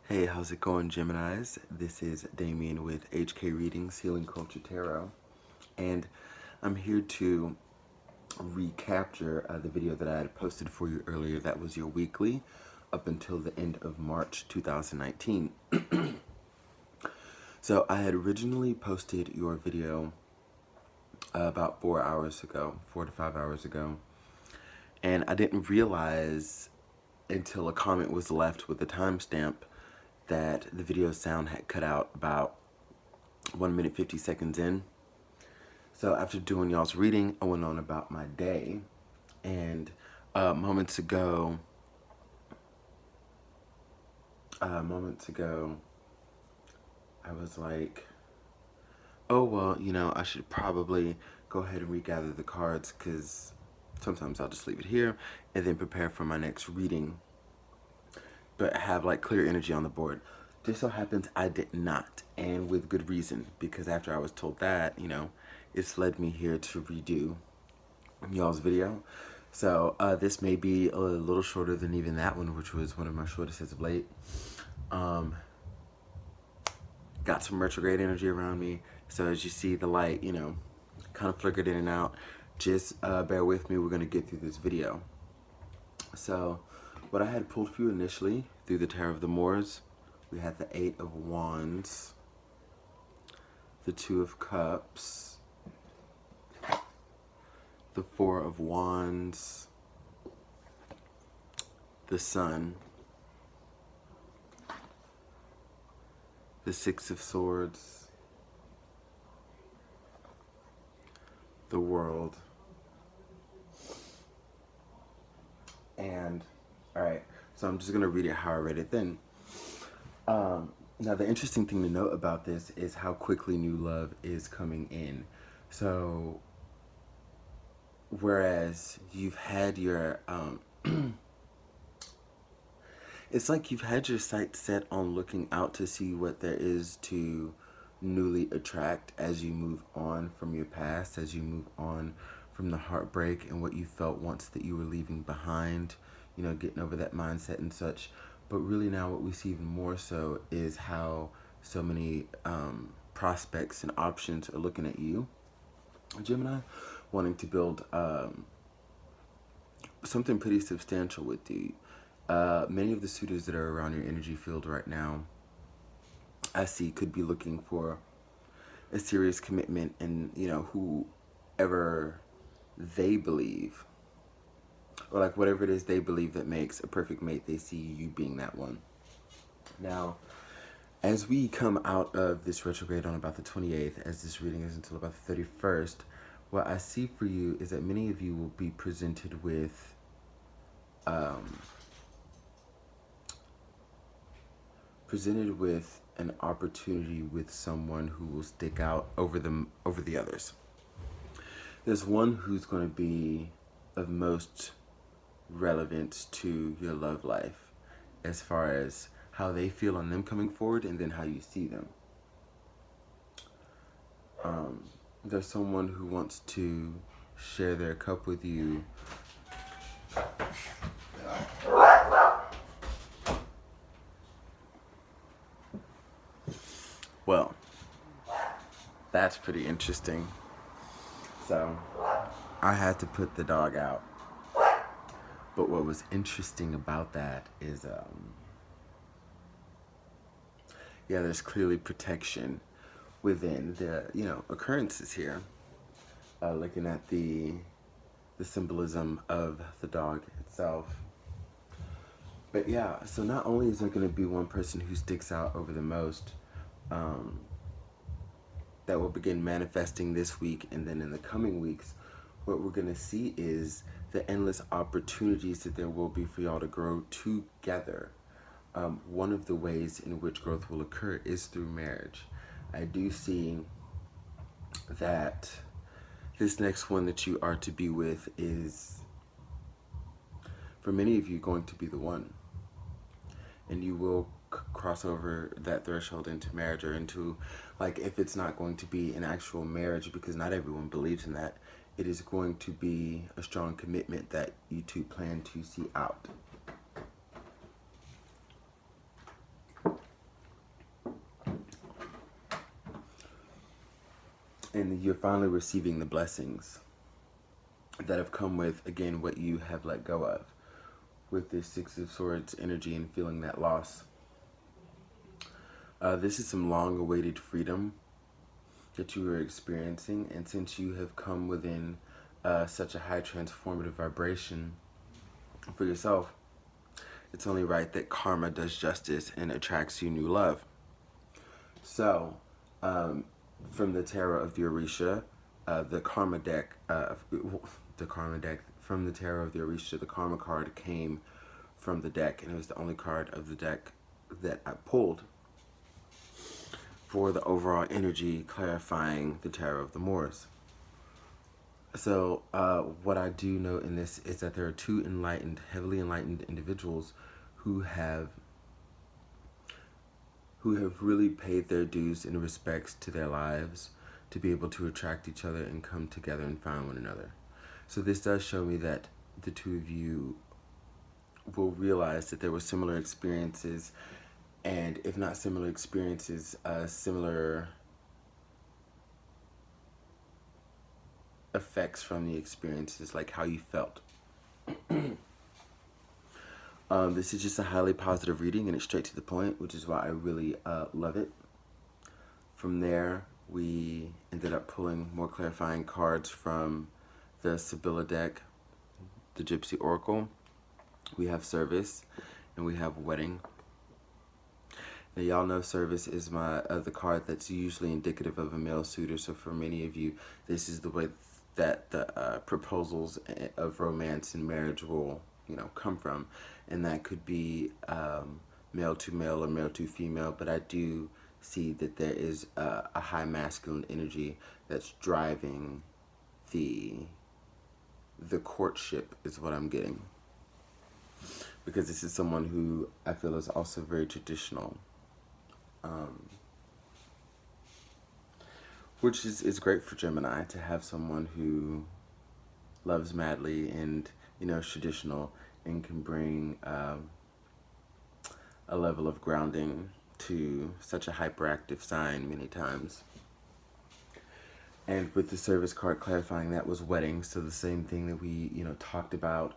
Hey, how's it going, Geminis? This is Damien with HK Readings, Healing Culture Tarot, and I'm here to recapture the video that I had posted for you earlier. That was your weekly up until the end of March 2019. So I had originally posted your video about 4 hours ago, 4 to 5 hours ago, and I didn't realize until a comment was left with a timestamp that the video sound had cut out about 1 minute 50 seconds in. So after doing y'all's reading, I went on about my day, and moments ago, I was like, oh well, I should probably go ahead and regather the cards, because sometimes I'll just leave it here and then prepare for my next reading, but have like clear energy on the board. Just so happens I did not, and with good reason, because after I was told that, it's led me here to redo y'all's video. So this may be a little shorter than even that one, which was one of my shortest as of late. Got some retrograde energy around me, so as you see the light, kind of flickered in and out. Just bear with me, we're gonna get through this video. So what I had pulled for you initially through the Tarot of the Moors, we had the 8 of Wands, the 2 of Cups, the 4 of Wands, the Sun, the 6 of Swords, the World, and alright, so I'm just going to read it how I read it then. Now the interesting thing to note about this is how quickly new love is coming in. So whereas you've had your it's like you've had your sights set on looking out to see what there is to newly attract as you move on from your past, as you move on from the heartbreak and what you felt once that you were leaving behind, getting over that mindset and such. But really now what we see even more so is how so many prospects and options are looking at you, Gemini, wanting to build something pretty substantial with you. Many of the suitors that are around your energy field right now, I see, could be looking for a serious commitment, and whoever they believe, or like whatever it is they believe that makes a perfect mate, they see you being that one. Now, as we come out of this retrograde on about the 28th, as this reading is until about the 31st, what I see for you is that many of you will be presented with an opportunity with someone who will stick out over the others. There's one who's going to be of most relevance to your love life, as far as how they feel on them coming forward, and then how you see them. There's someone who wants to share their cup with you. Well, that's pretty interesting. So I had to put the dog out. But what was interesting about that is, there's clearly protection within the, occurrences here. Looking at the symbolism of the dog itself. But yeah, so not only is there going to be one person who sticks out over the most, that will begin manifesting this week, and then in the coming weeks, what we're going to see is the endless opportunities that there will be for y'all to grow together. One of the ways in which growth will occur is through marriage. I do see that this next one that you are to be with is, for many of you, going to be the one. And you will cross over that threshold into marriage, or into, like, if it's not going to be an actual marriage, because not everyone believes in that, it is going to be a strong commitment that you two plan to see out. And you're finally receiving the blessings that have come with, again, what you have let go of. With this Six of Swords energy and feeling that loss. This is some long-awaited freedom that you are experiencing, and since you have come within such a high transformative vibration for yourself, it's only right that karma does justice and attracts you new love. So, from the Tarot of the Orisha, the karma deck, from the Tarot of the Orisha, the karma card came from the deck, and it was the only card of the deck that I pulled for the overall energy clarifying the Tarot of the Moors. So what I do know in this is that there are two heavily enlightened individuals who have really paid their dues in respects to their lives to be able to attract each other and come together and find one another. So this does show me that the two of you will realize that there were similar experiences, and if not similar experiences, similar effects from the experiences, like how you felt. This is just a highly positive reading, and it's straight to the point, which is why I really love it. From there, we ended up pulling more clarifying cards from the Sibylla deck, the Gypsy Oracle. We have Service, and we have Wedding. Now, y'all know Service is the card that's usually indicative of a male suitor. So for many of you, this is the way that the proposals of romance and marriage will, come from. And that could be male to male or male to female. But I do see that there is a high masculine energy that's driving the courtship, is what I'm getting. Because this is someone who I feel is also very traditional. Which is great for Gemini, to have someone who loves madly and, is traditional and can bring a level of grounding to such a hyperactive sign many times. And with the Service card clarifying, that was Wedding. So the same thing that we, talked about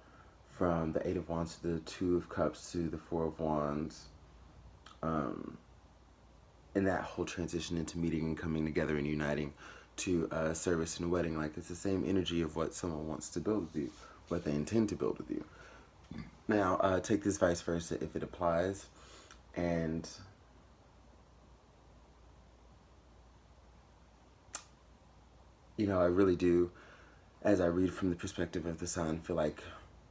from the Eight of Wands to the Two of Cups to the Four of Wands. And that whole transition into meeting and coming together and uniting to Service and Wedding. Like, it's the same energy of what someone wants to build with you, what they intend to build with you. Now, take this vice versa if it applies. And I really do, as I read from the perspective of the sun, feel like,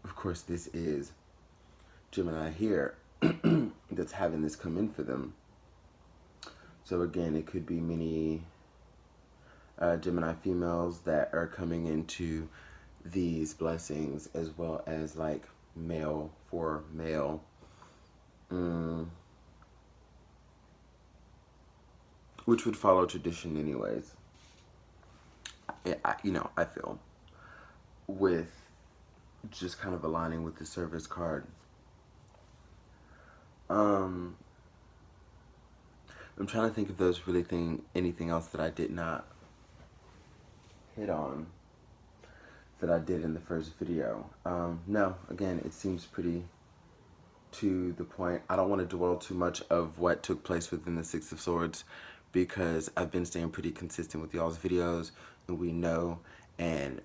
of course, this is Gemini here that's having this come in for them. So again, it could be many Gemini females that are coming into these blessings, as well as like male for male. Which would follow tradition anyways. I feel, with just kind of aligning with the Service card. I'm trying to think if there's really anything else that I did not hit on that I did in the first video. No, again, it seems pretty to the point. I don't want to dwell too much of what took place within the Six of Swords, because I've been staying pretty consistent with y'all's videos, and we know, and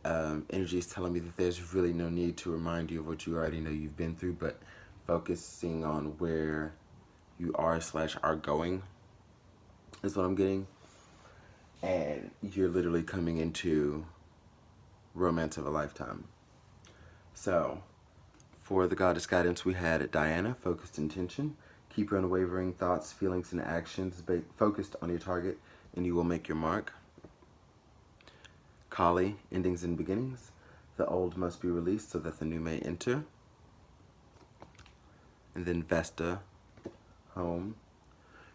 energy is telling me that there's really no need to remind you of what you already know you've been through, but focusing on where you are going is what I'm getting. And you're literally coming into romance of a lifetime. So for the Goddess Guidance, we had Diana, Focused Intention. Keep your unwavering thoughts, feelings, and actions focused on your target, and you will make your mark. Kali, Endings and Beginnings. The old must be released so that the new may enter. And then Vesta, Home.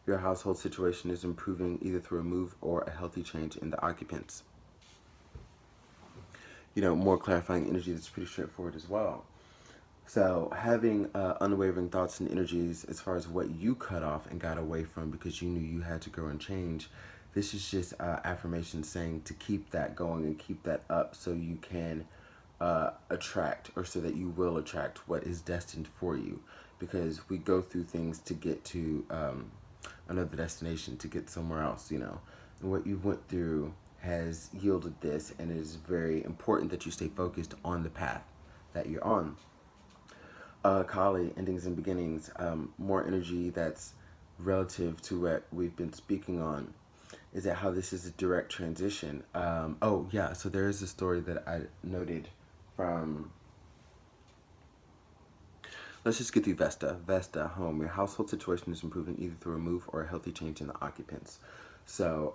Your household situation is improving either through a move or a healthy change in the occupants. More clarifying energy that's pretty straightforward as well. So having unwavering thoughts and energies as far as what you cut off and got away from because you knew you had to grow and change, This is just affirmation saying to keep that going and keep that up so you can attract, or so that you will attract what is destined for you. Because we go through things to get to another destination, to get somewhere else, you know. And what you went through has yielded this, and it is very important that you stay focused on the path that you're on. Kali, endings and beginnings, more energy that's relative to what we've been speaking on. Is that how this is a direct transition? Oh, yeah, so there is a story that I noted from. Let's just get through Vesta. Vesta, home. Your household situation is improving either through a move or a healthy change in the occupants. So,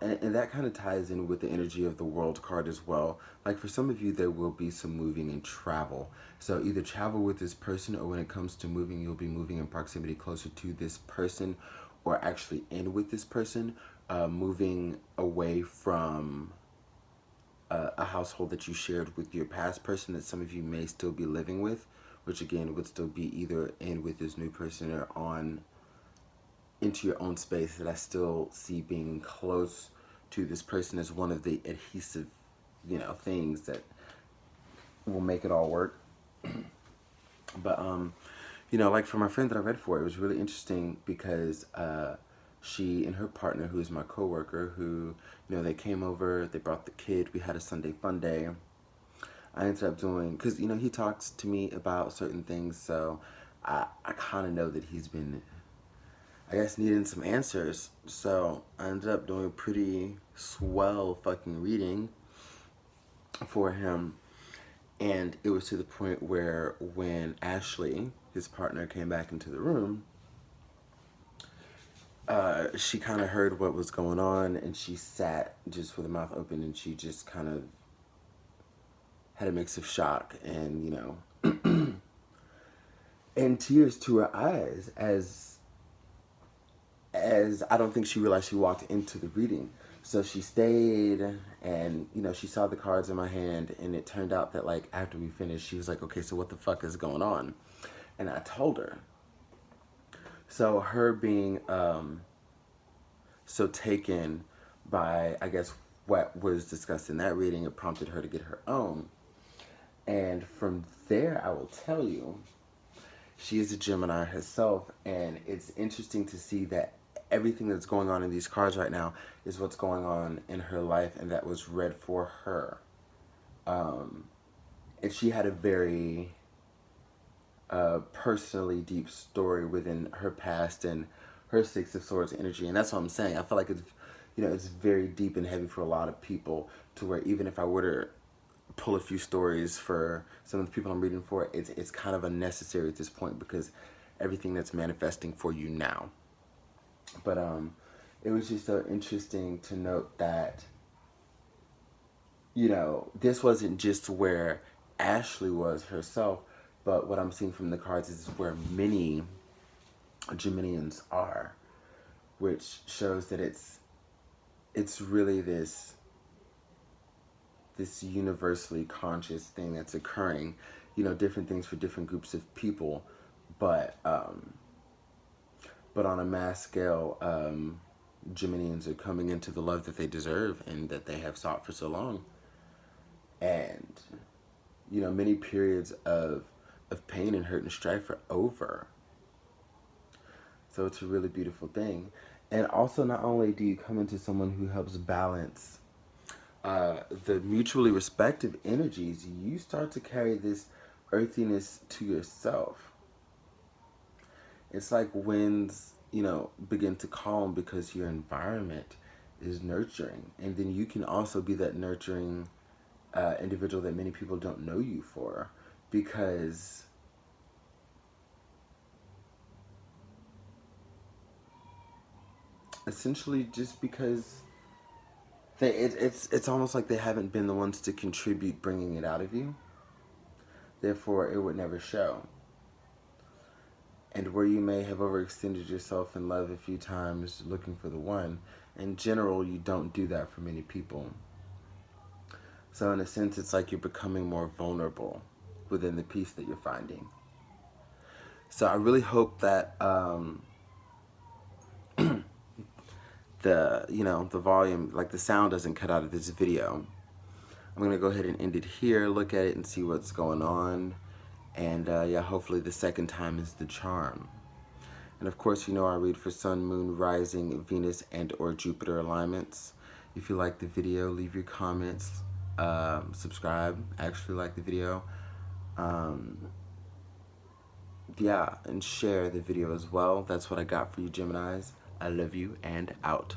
and that kind of ties in with the energy of the World card as well. Like for some of you, there will be some moving and travel. So either travel with this person, or when it comes to moving, you'll be moving in proximity closer to this person, or actually in with this person, moving away from a household that you shared with your past person that some of you may still be living with, which again would still be either in with this new person or on into your own space. That I still see being close to this person as one of the adhesive, you know, things that will make it all work. But you know, like for my friend that I read for, it was really interesting because she and her partner, who is my coworker, who, you know, they came over, they brought the kid, we had a Sunday fun day. I ended up doing, because, you know, he talks to me about certain things, so I kind of know that he's been, I guess, needing some answers. So I ended up doing a pretty swell fucking reading for him. And it was to the point where when Ashley, his partner, came back into the room, she kind of heard what was going on, and she sat just with her mouth open, and she just kind of had a mix of shock and, you know, and tears to her eyes as I don't think she realized she walked into the reading. So she stayed, and, you know, she saw the cards in my hand, and it turned out that, like, after we finished, she was like, okay, so what the fuck is going on? And I told her. So her being so taken by, I guess, what was discussed in that reading, it prompted her to get her own. And from there, I will tell you, she is a Gemini herself, and it's interesting to see that everything that's going on in these cards right now is what's going on in her life, and that was read for her. And she had a very personally deep story within her past and her Six of Swords energy, and that's what I'm saying. I feel like it's, you know, it's very deep and heavy for a lot of people, to where even if I were to pull a few stories for some of the people I'm reading for, it's kind of unnecessary at this point, because everything that's manifesting for you now. But it was just so interesting to note that, you know, this wasn't just where Ashley was herself, but what I'm seeing from the cards is where many Geminians are, which shows that it's really this universally conscious thing that's occurring, you know, different things for different groups of people, but on a mass scale, Geminians are coming into the love that they deserve and that they have sought for so long. And, you know, many periods of pain and hurt and strife are over. So it's a really beautiful thing. And also, not only do you come into someone who helps balance the mutually respective energies, you start to carry this earthiness to yourself. It's like winds, you know, begin to calm because your environment is nurturing. And then you can also be that nurturing individual that many people don't know you for, because essentially just because it's almost like they haven't been the ones to contribute bringing it out of you. Therefore, it would never show. And where you may have overextended yourself in love a few times looking for the one, in general, you don't do that for many people. So in a sense, it's like you're becoming more vulnerable within the peace that you're finding. So I really hope that the volume, like the sound doesn't cut out of this video. I'm gonna go ahead and end it here, look at it and see what's going on. And yeah, hopefully the second time is the charm. And of course, I read for Sun, Moon, Rising, Venus, and or Jupiter alignments. If you like the video, leave your comments, subscribe, actually like the video. Yeah, and share the video as well. That's what I got for you, Geminis. I love you, and out.